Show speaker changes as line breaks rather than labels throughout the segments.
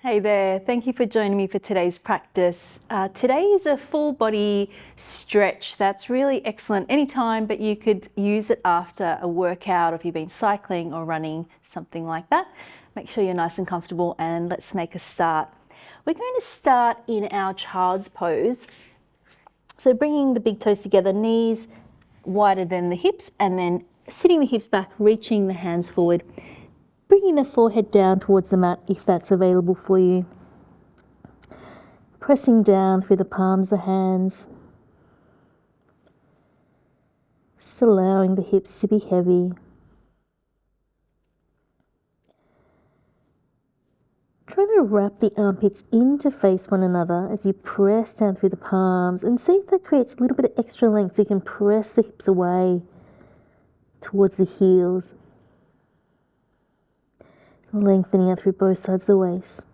Hey there, thank you for joining me for today's practice. Today is a full body stretch that's really excellent anytime, but you could use it after a workout or if you've been cycling or running, something like that. Make sure you're nice and comfortable and let's make a start. We're going to start in our child's pose. So bringing the big toes together, knees wider than the hips, and then sitting the hips back, reaching the hands forward. Bringing the forehead down towards the mat if that's available for you. Pressing down through the palms of the hands. Just allowing the hips to be heavy. Try to wrap the armpits in to face one another as you press down through the palms and see if that creates a little bit of extra length so you can press the hips away towards the heels. Lengthening out through both sides of the waist.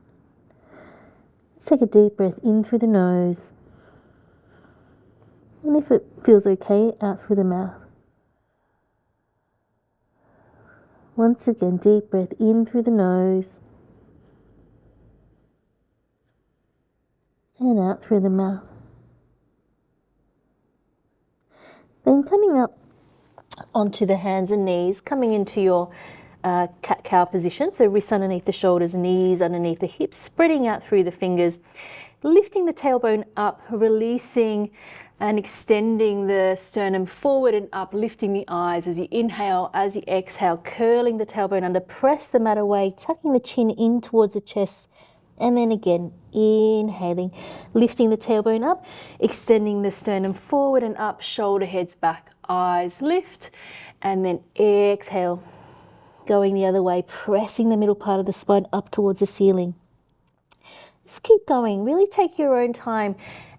Let's take a deep breath in through the nose. And if it feels okay, out through the mouth. Once again, deep breath in through the nose. And out through the mouth. Then coming up onto the hands and knees, coming into your cat-cow position, so wrists underneath the shoulders, knees underneath the hips, spreading out through the fingers, lifting the tailbone up, releasing and extending the sternum forward and up, lifting the eyes as you inhale, as you exhale, curling the tailbone under, press the mat away, tucking the chin in towards the chest, and then again, inhaling, lifting the tailbone up, extending the sternum forward and up, shoulder heads back, eyes lift, and then exhale, going the other way, pressing the middle part of the spine up towards the ceiling. Just keep going, really take your own time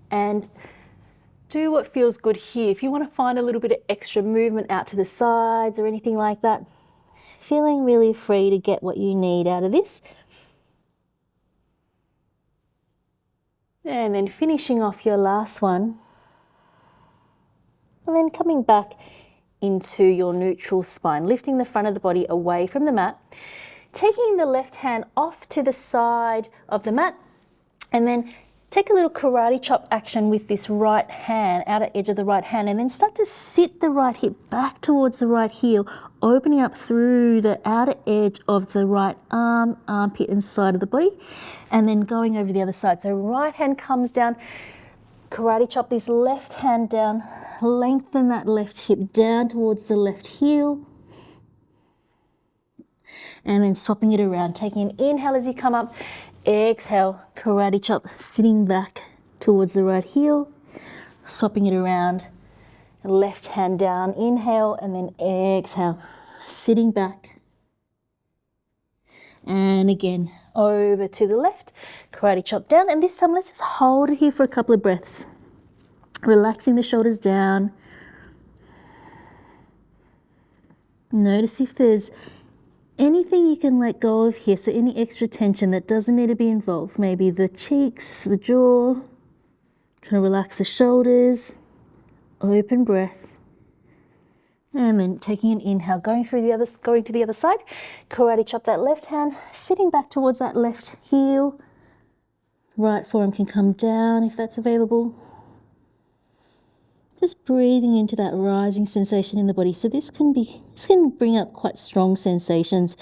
and do what feels good here. If you want to find a little bit of extra movement out to the sides or anything like that, feeling really free to get what you need out of this. And then finishing off your last one. And then coming back into your neutral spine, lifting the front of the body away from the mat, taking the left hand off to the side of the mat, and then take a little karate chop action with this right hand, outer edge of the right hand, and then start to sit the right hip back towards the right heel, opening up through the outer edge of the right arm, armpit and side of the body, and then going over the other side. So right hand comes down, karate chop this left hand down, lengthen that left hip down towards the left heel, and then swapping it around, taking an inhale as you come up, exhale, karate chop, sitting back towards the right heel, swapping it around, left hand down, inhale, and then exhale, sitting back, and again over to the left, karate chop down, and this time let's just hold it here for a couple of breaths. Relaxing the shoulders down. Notice if there's anything you can let go of here, so any extra tension that doesn't need to be involved. Maybe the cheeks, the jaw. Trying to relax the shoulders. Open breath. And then taking an inhale, going to the other side. Karate chop that left hand, sitting back towards that left heel. Right forearm can come down if that's available. Just breathing into that rising sensation in the body. So this can bring up quite strong sensations.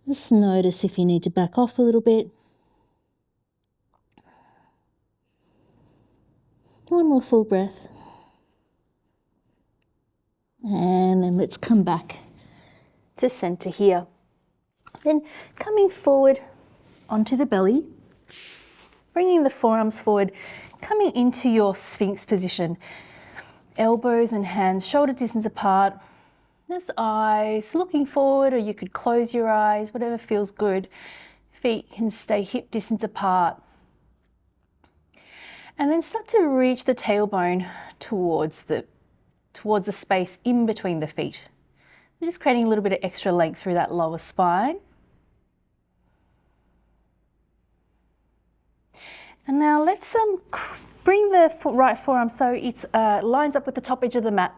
Just notice if you need to back off a little bit. One more full breath. And then let's come back to center here. Then coming forward onto the belly, bringing the forearms forward, coming into your Sphinx position. Elbows and hands shoulder distance apart. Just eyes looking forward, or you could close your eyes, whatever feels good. Feet can stay hip distance apart. And then start to reach the tailbone towards the space in between the feet. Just creating a little bit of extra length through that lower spine. And now let's bring the right forearm so it lines up with the top edge of the mat,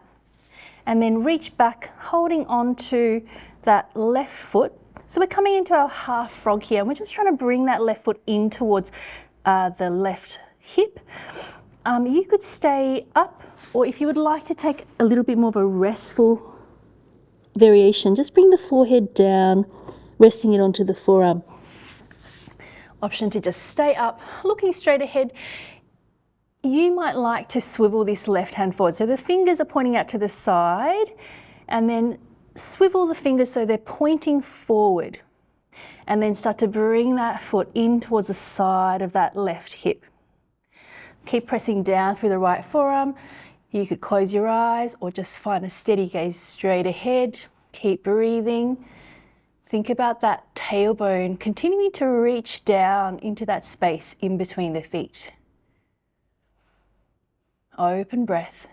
and then reach back, holding on to that left foot So we're coming into our half frog here, and we're just trying to bring that left foot in towards the left hip. You could stay up, or if you would like to take a little bit more of a restful variation, just bring the forehead down, resting it onto the forearm. Option to just stay up, looking straight ahead. You might like to swivel this left hand forward. So the fingers are pointing out to the side, and then swivel the fingers so they're pointing forward. And then start to bring that foot in towards the side of that left hip. Keep pressing down through the right forearm. You could close your eyes or just find a steady gaze straight ahead. Keep breathing. Think about that tailbone continuing to reach down into that space in between the feet. Open breath.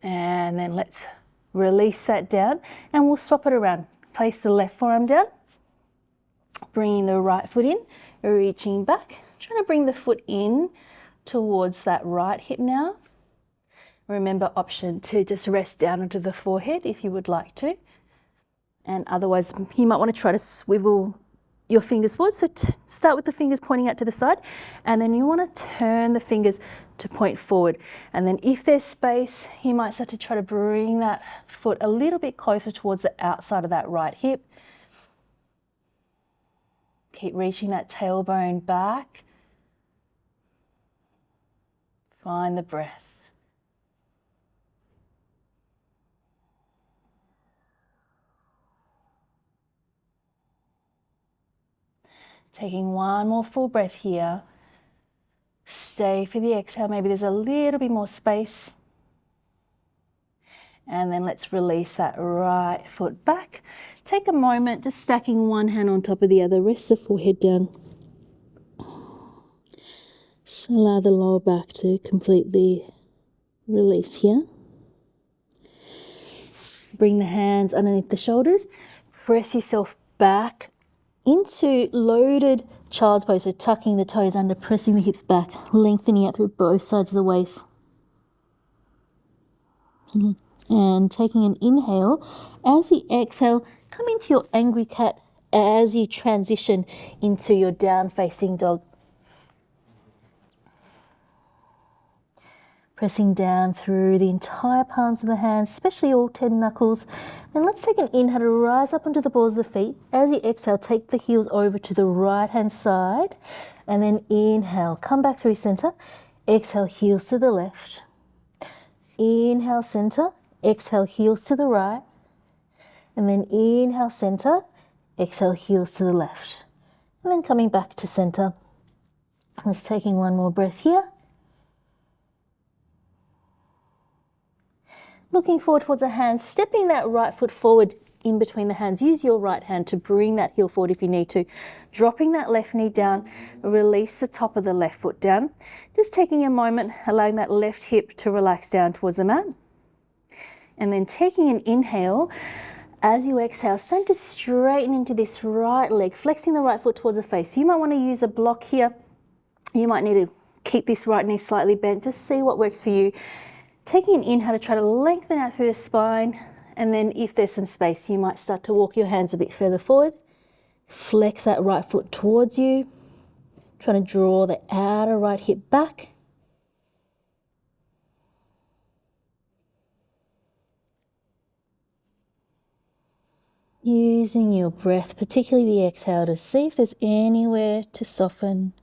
And then let's release that down, and we'll swap it around. Place the left forearm down, bringing the right foot in, reaching back, trying to bring the foot in towards that right hip now. Remember, option to just rest down onto the forehead if you would like to. And otherwise, you might want to try to swivel your fingers forward. So start with the fingers pointing out to the side, and then you want to turn the fingers to point forward. And then if there's space, you might start to try to bring that foot a little bit closer towards the outside of that right hip. Keep reaching that tailbone back. Find the breath. Taking one more full breath here. Stay for the exhale. Maybe there's a little bit more space. And then let's release that right foot back. Take a moment, just stacking one hand on top of the other. Rest the forehead down. Just allow the lower back to completely release here. Bring the hands underneath the shoulders. Press yourself back into loaded child's pose, so tucking the toes under, pressing the hips back, lengthening out through both sides of the waist. And taking an inhale. As you exhale, come into your angry cat as you transition into your down facing dog. Pressing down through the entire palms of the hands, especially all 10 knuckles. Then let's take an inhale to rise up onto the balls of the feet. As you exhale, take the heels over to the right hand side. And then inhale, come back through center. Exhale, heels to the left. Inhale, center. Exhale, heels to the right. And then inhale, center. Exhale, heels to the left. And then coming back to center. Let's taking one more breath here. Looking forward towards the hands, stepping that right foot forward in between the hands. Use your right hand to bring that heel forward if you need to. Dropping that left knee down, release the top of the left foot down. Just taking a moment, allowing that left hip to relax down towards the mat. And then taking an inhale, as you exhale, start to straighten into this right leg, flexing the right foot towards the face. You might want to use a block here. You might need to keep this right knee slightly bent. Just see what works for you. Taking an inhale to try to lengthen out through the spine, and then if there's some space, you might start to walk your hands a bit further forward. Flex that right foot towards you, trying to draw the outer right hip back. Using your breath, particularly the exhale, to see if there's anywhere to soften.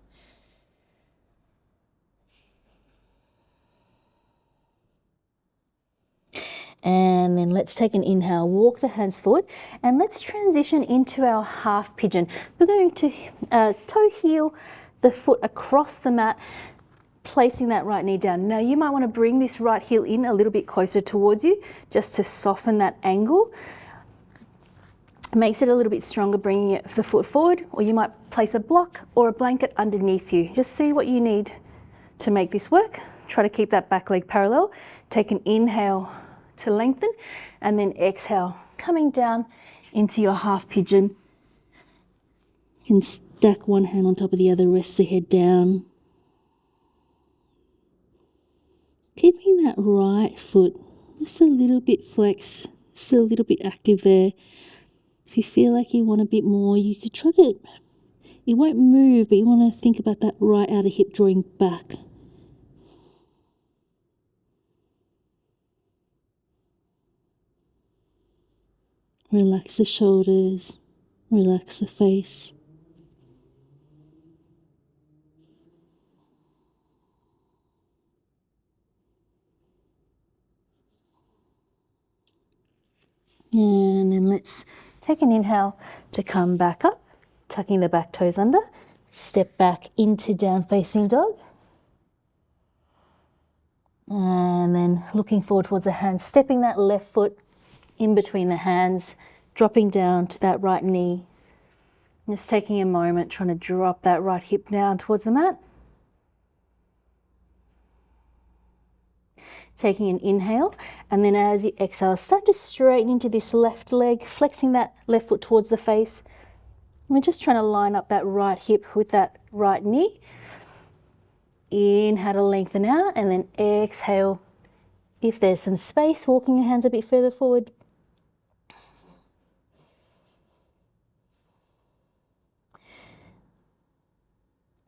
And then let's take an inhale, walk the hands forward, and let's transition into our half pigeon. We're going to toe heel the foot across the mat, placing that right knee down. Now you might want to bring this right heel in a little bit closer towards you, just to soften that angle. It makes it a little bit stronger, bringing the foot forward, or you might place a block or a blanket underneath you. Just see what you need to make this work. Try to keep that back leg parallel. Take an inhale to lengthen, and then exhale, coming down into your half pigeon. You can stack one hand on top of the other, rest the head down. Keeping that right foot just a little bit flexed, Still a little bit active there. If you feel like you want a bit more, you could try to, it won't move, but you want to think about that right outer hip drawing back. Relax the shoulders, relax the face. And then let's take an inhale to come back up, tucking the back toes under. Step back into down facing dog. And then looking forward towards the hands, stepping that left foot in between the hands, dropping down to that right knee. Just taking a moment, trying to drop that right hip down towards the mat. Taking an inhale, and then as you exhale, start to straighten into this left leg, flexing that left foot towards the face. We're just trying to line up that right hip with that right knee. Inhale to lengthen out, and then exhale. If there's some space, walking your hands a bit further forward.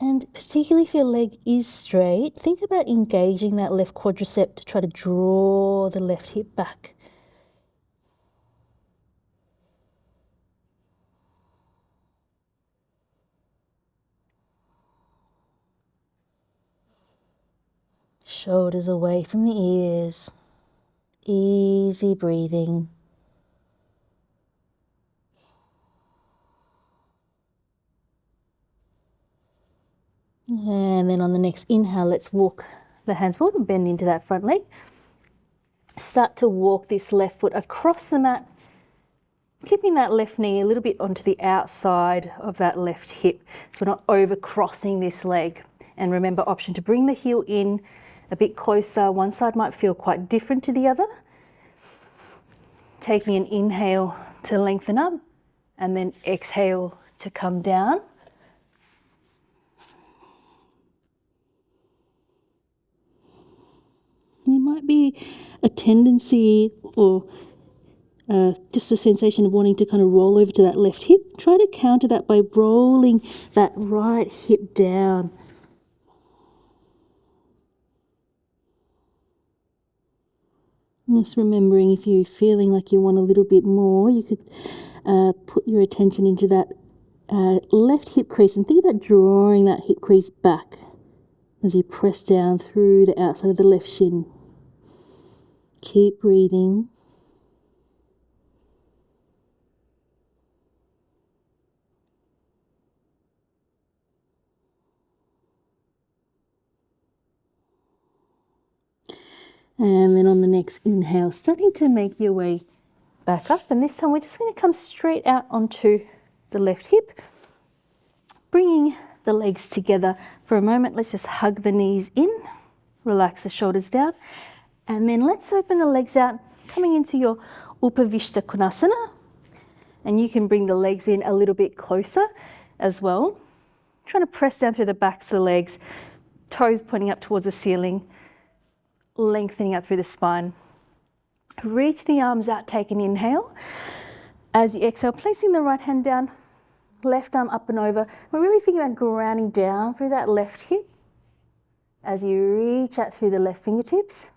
And particularly if your leg is straight, think about engaging that left quadricep to try to draw the left hip back. Shoulders away from the ears. Easy breathing. And then on the next inhale, let's walk the hands forward and bend into that front leg. Start to walk this left foot across the mat, keeping that left knee a little bit onto the outside of that left hip, so we're not over crossing this leg. And remember, option to bring the heel in a bit closer. One side might feel quite different to the other. Taking an inhale to lengthen up, and then exhale to come down. There might be a tendency or just a sensation of wanting to kind of roll over to that left hip. Try to counter that by rolling that right hip down. Just remembering, if you're feeling like you want a little bit more, you could put your attention into that left hip crease and think about drawing that hip crease back as you press down through the outside of the left shin. Keep breathing. And then on the next inhale, starting to make your way back up. And this time we're just going to come straight out onto the left hip, bringing the legs together for a moment. Let's just hug the knees in, relax the shoulders down, and then let's open the legs out, coming into your Upavishta Konasana. And you can bring the legs in a little bit closer as well. Trying to press down through the backs of the legs, toes pointing up towards the ceiling, lengthening out through the spine. Reach the arms out, take an inhale. As you exhale, placing the right hand down, left arm up and over. We're really thinking about grounding down through that left hip as you reach out through the left fingertips.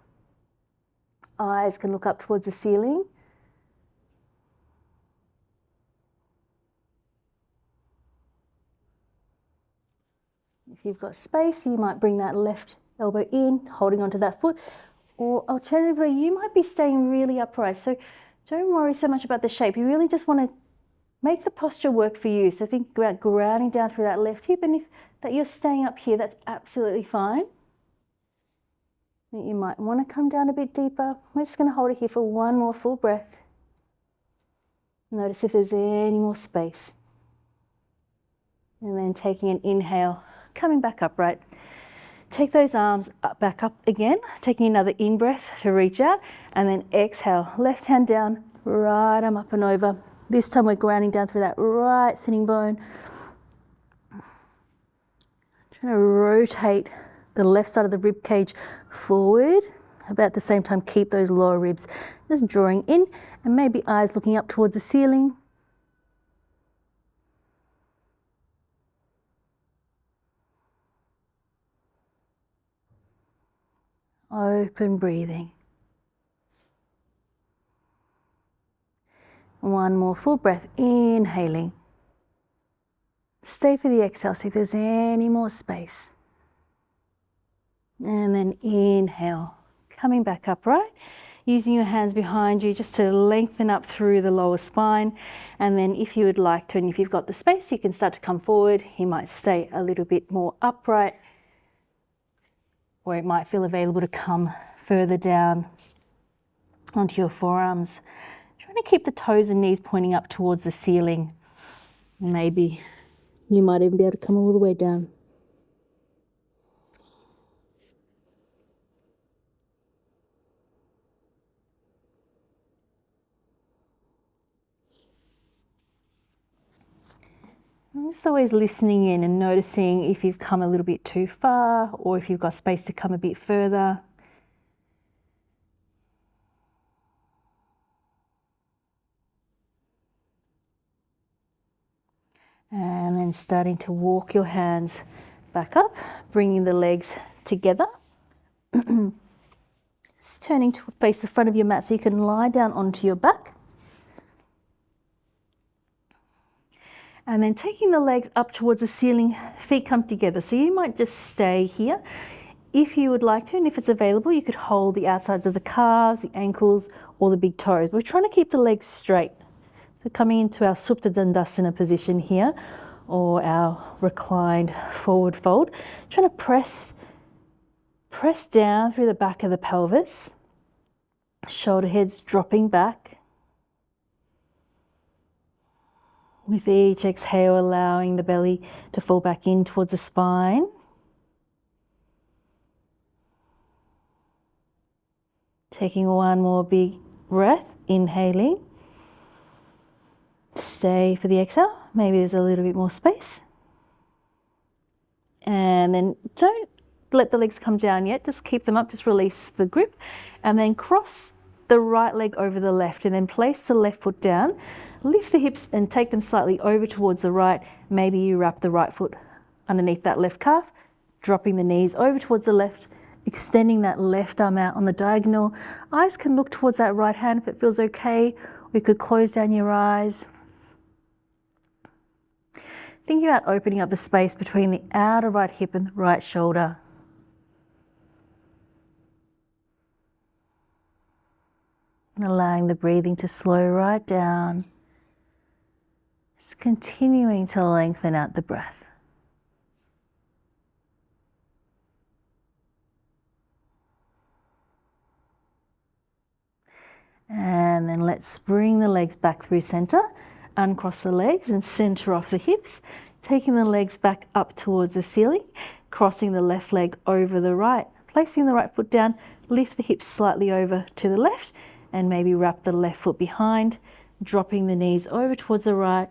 Eyes can look up towards the ceiling. If you've got space, you might bring that left elbow in, holding onto that foot, or alternatively, you might be staying really upright. So don't worry so much about the shape. You really just want to make the posture work for you. So think about grounding down through that left hip, and if that you're staying up here, that's absolutely fine. You might want to come down a bit deeper. We're just going to hold it here for one more full breath. Notice if there's any more space. And then taking an inhale, coming back upright. Take those arms back up again, taking another in-breath to reach out, and then exhale, left hand down, right arm up and over. This time we're grounding down through that right sitting bone. Trying to rotate the left side of the rib cage forward But at the same time, keep those lower ribs just drawing in, and maybe eyes looking up towards the ceiling. Open breathing. One more full breath, inhaling. Stay for the exhale, see if there's any more space. And then inhale, coming back upright, using your hands behind you just to lengthen up through the lower spine. And then if you would like to, and if you've got the space, you can start to come forward. You might stay a little bit more upright, or it might feel available to come further down onto your forearms. Trying to keep the toes and knees pointing up towards the ceiling. Maybe you might even be able to come all the way down. I'm just always listening in and noticing if you've come a little bit too far or if you've got space to come a bit further. And then starting to walk your hands back up, bringing the legs together. Just turning to face the front of your mat so you can lie down onto your back. And then taking the legs up towards the ceiling, feet come together. So you might just stay here if you would like to, and if it's available, you could hold the outsides of the calves, the ankles, or the big toes. We're trying to keep the legs straight. So coming into our Supta Dandasana position here, or our reclined forward fold, trying to press down through the back of the pelvis, shoulder heads dropping back. With each exhale, allowing the belly to fall back in towards the spine. Taking one more big breath, inhaling. Stay for the exhale. Maybe there's a little bit more space. And then don't let the legs come down yet. Just keep them up, just release the grip. And then cross the right leg over the left, and then place the left foot down. Lift the hips and take them slightly over towards the right. Maybe you wrap the right foot underneath that left calf, dropping the knees over towards the left, extending that left arm out on the diagonal. Eyes can look towards that right hand if it feels okay. We could close down your eyes. Thinking about opening up the space between the outer right hip and the right shoulder. And allowing the breathing to slow right down. Just continuing to lengthen out the breath. And then let's bring the legs back through center. Uncross the legs and center off the hips. Taking the legs back up towards the ceiling. Crossing the left leg over the right. Placing the right foot down. Lift the hips slightly over to the left. And maybe wrap the left foot behind. Dropping the knees over towards the right.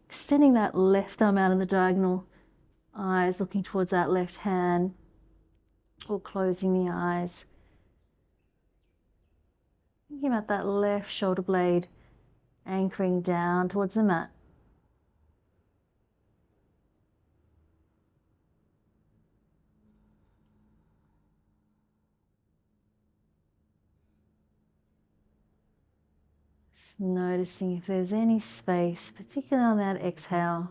Extending that left arm out in the diagonal. Eyes looking towards that left hand. Or closing the eyes. Thinking about that left shoulder blade anchoring down towards the mat. Just noticing if there's any space, particularly on that exhale,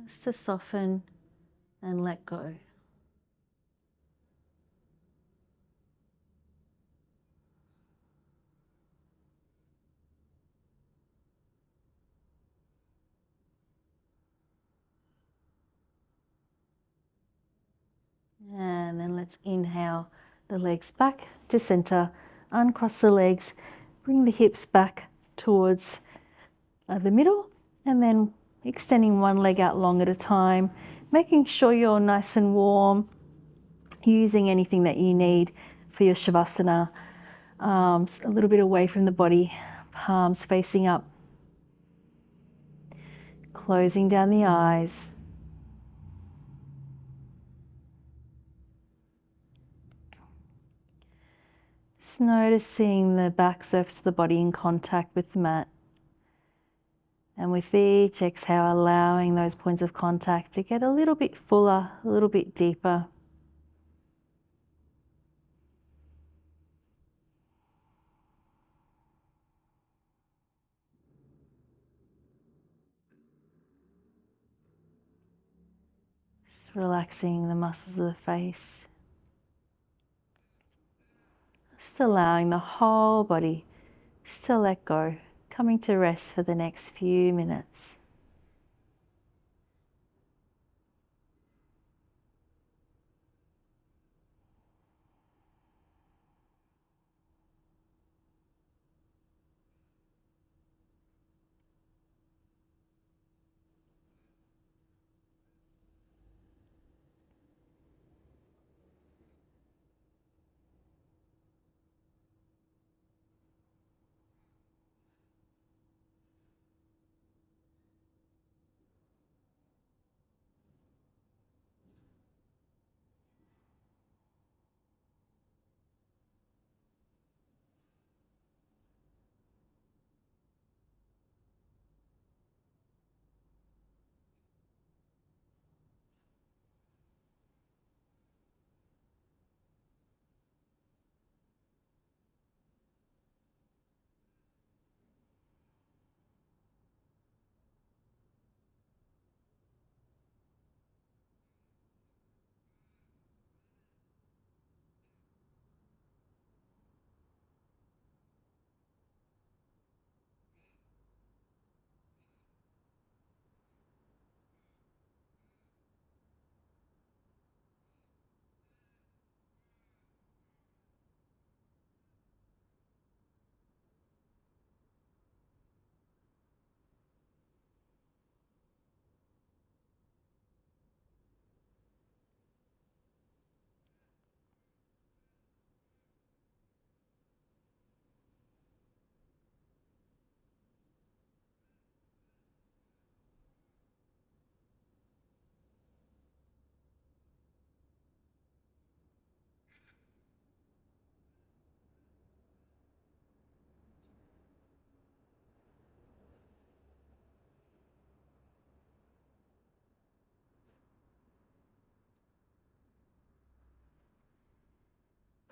just to soften and let go. And then let's inhale the legs back to center, uncross the legs, bring the hips back towards the middle, and then extending one leg out long at a time, making sure you're nice and warm, using anything that you need for your Savasana. Arms a little bit away from the body, palms facing up. Closing down the eyes. Just noticing the back surface of the body in contact with the mat. And with each exhale, allowing those points of contact to get a little bit fuller, a little bit deeper. Just relaxing the muscles of the face. Just allowing the whole body just to let go, coming to rest for the next few minutes.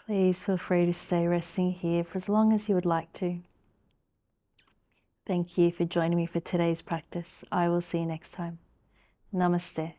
Please feel free to stay resting here for as long as you would like to. Thank you for joining me for today's practice. I will see you next time. Namaste.